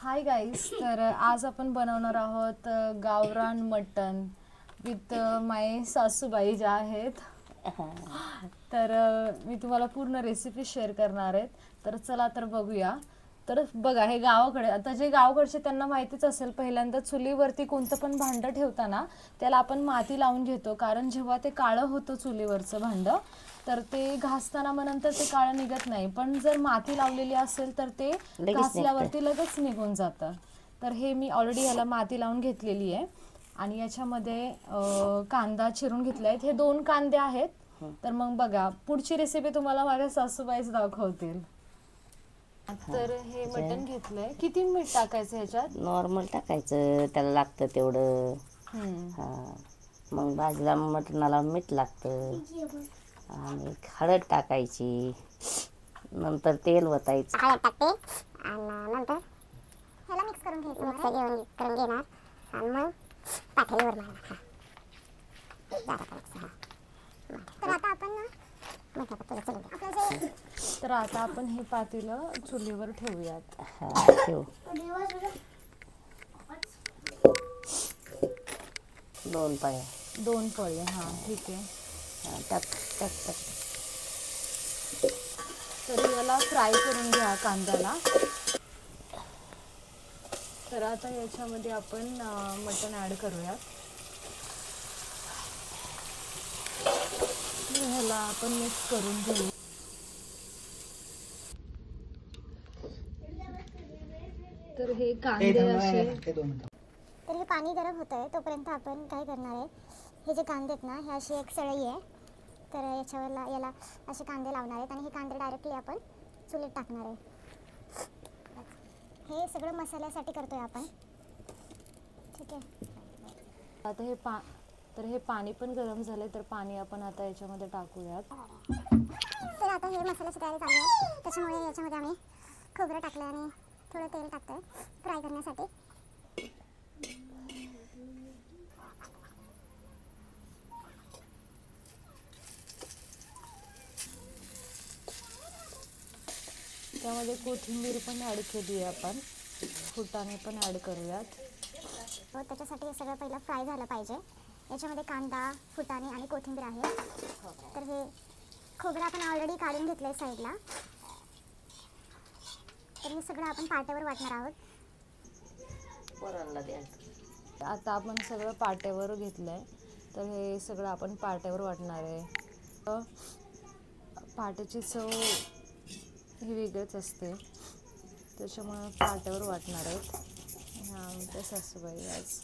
Hi guys, तर आज आपण बनवणार आहोत गावरान मटन विथ माय सासूबाई ज्या आहेत. तर मी तुम्हाला पूर्ण रेसिपी शेअर करणार आहे. तर चला तर बघूया. तर बघा, हे गावाकडे, आता जे गावाकडचे त्यांना माहितीच असेल, पहिल्यांदा चुलीवरती कोणतं पण भांडं ठेवताना त्याला आपण माती लावून घेतो, कारण जेव्हा ते काळं होतं चुलीवरचं भांडं तर ते घासताना मग नंतर ते काळं निघत नाही. पण जर माती लावलेली असेल तर ते घासल्यावरती लगेच निघून जातं. तर हे मी ऑलरेडी ह्याला माती लावून घेतलेली आहे. आणि याच्यामध्ये कांदा चिरून घेतला आहे. हे 2 कांदे आहेत. तर मग बघा, पुढची रेसिपी तुम्हाला माझ्या सासूबाईच दाखवतील. तर हे मटण घेतलंय. किती मीठ टाकायचं ह्याच्यात? नॉर्मल टाकायचं, त्याला लागतं तेवढं. मग भाजीला मटणाला मीठ लागतं आणि हळद टाकायची, नंतर तेल वतायचं. हळद टाकते आणि नंतर ह्याला मिक्स करून घ्यायचं, करून घेणार आणि मग पातेलीवर मारणार. तर आता आपण तर आता आपण हे पातेलं चुलीवर ठेवूयात. ठेव. 2 पळ्या. 2 पळी. हां, ठीक आहे. टाक टाक टाक. तर याला फ्राय करून घ्या कांद्याला. तर आता याच्यामध्ये आपण मटण ॲड करूयात. ह्याला आपण मिक्स करून घेऊ. तर हे कांदे असे, तर हे पाणी गरम होत आहे तोपर्यंत आपण काय करणार आहे, हे जे कांदे आहेत ना, हे अशी एक सळई आहे, तर याच्यावर याला असे कांदे लावणार आहेत आणि हे कांदे डायरेक्टली आपण चुलीत टाकणार आहे. हे सगळं मसाल्यासाठी करतोय आपण, ठीक आहे. आता हे पाणी पण गरम झालंय, तर पाणी आपण आता याच्यामध्ये टाकूयात. तर आता हे मसाल्याची तयारी चालू आहे, त्याच्यामुळे याच्यामध्ये आम्ही खोबरं टाकलं आणि थोडं तेल टाकतोय फ्राय करण्यासाठी. त्यामध्ये कोथिंबीर पण ॲड केली आहे आपण, फुटाणे पण ॲड करूयात. त्याच्यासाठी हे सगळं पहिलं फ्राय झालं पाहिजे. याच्यामध्ये कांदा, फुटाणे आणि कोथिंबीर आहे. तर हे खोबरं आपण ऑलरेडी काढून घेतलंय साईडला. तर हे सगळं आपण पाट्यावर वाटणार आहोत. आता आपण सगळं पाट्यावर घेतलंय, तर हे सगळं आपण पाट्यावर वाटणार आहे. पाट्याची चव ही वेगळीच असते, त्याच्यामुळे पाट्यावर वाटणार आहेत. ह्या आमच्या सासूबाई आज.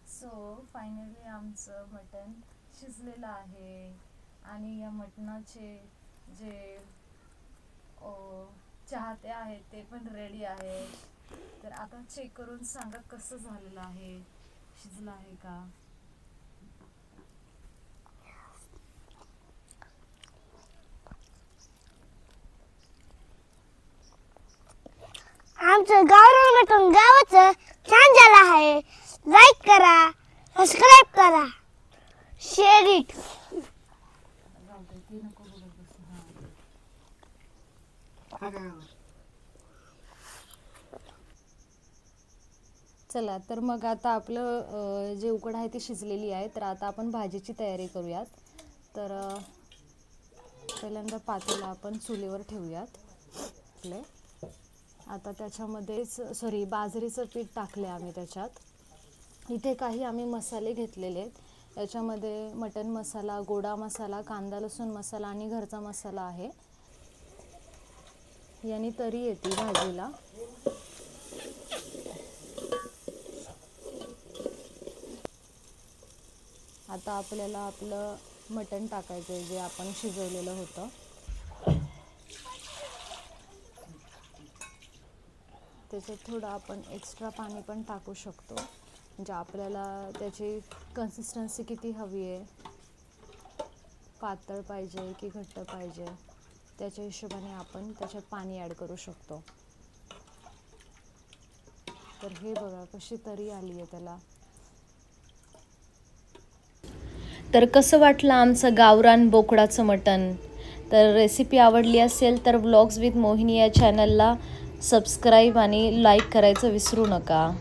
सो फायनली आमचं मटण शिजलेलं आहे आणि या मटणाचे जे चाहते आहेत ते पण रेडी आहेत. तर आता चेक करून सांगा कसं झालेलं आहे, शिजलं आहे का. आमचं गावरान मटण गावाचं छान झालं आहे. लाईक करा, सबस्क्राईब करा, शेअर इट. चला, तर मग आता आपलं जे उकड आहे ती शिजलेली आहे. तर आता आपण भाजीची तयारी करूयात. तर पहिल्यांदा पातेलं आपण चुलीवर ठेवूयात. आता त्याच्यामध्ये बाजरीचं पीठ टाकले आम्ही त्याच्यात. इथे काही आम्ही मसाले घेतलेले आहेत. याच्यामध्ये मटन मसाला, गोडा मसाला, कांदा लसूण मसाला आणि घरचा मसाला आहे. याने तरी येते भाजीला. आता आपल्याला आपलं मटण टाकायचं आहे, जे आपण शिजवलेलं होतं. त्याच्यात थोडं आपण एक्स्ट्रा पाणी पण टाकू शकतो, म्हणजे आपल्याला त्याची कन्सिस्टन्सी किती हवी आहे, पातळ पाहिजे की घट्ट पाहिजे, त्याच्या हिशोबाने आपण त्याच्यात पाणी ॲड करू शकतो. तर हे बघा कशी तरी आली आहे त्याला. तर कसं वाटलं आमचं गावरान बोकडाचं मटण? तर रेसिपी आवडली असेल तर व्लॉग्स विथ मोहिनी या चॅनलला सबस्क्राईब आणि लाईक करायचं विसरू नका.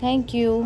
थँक्यू.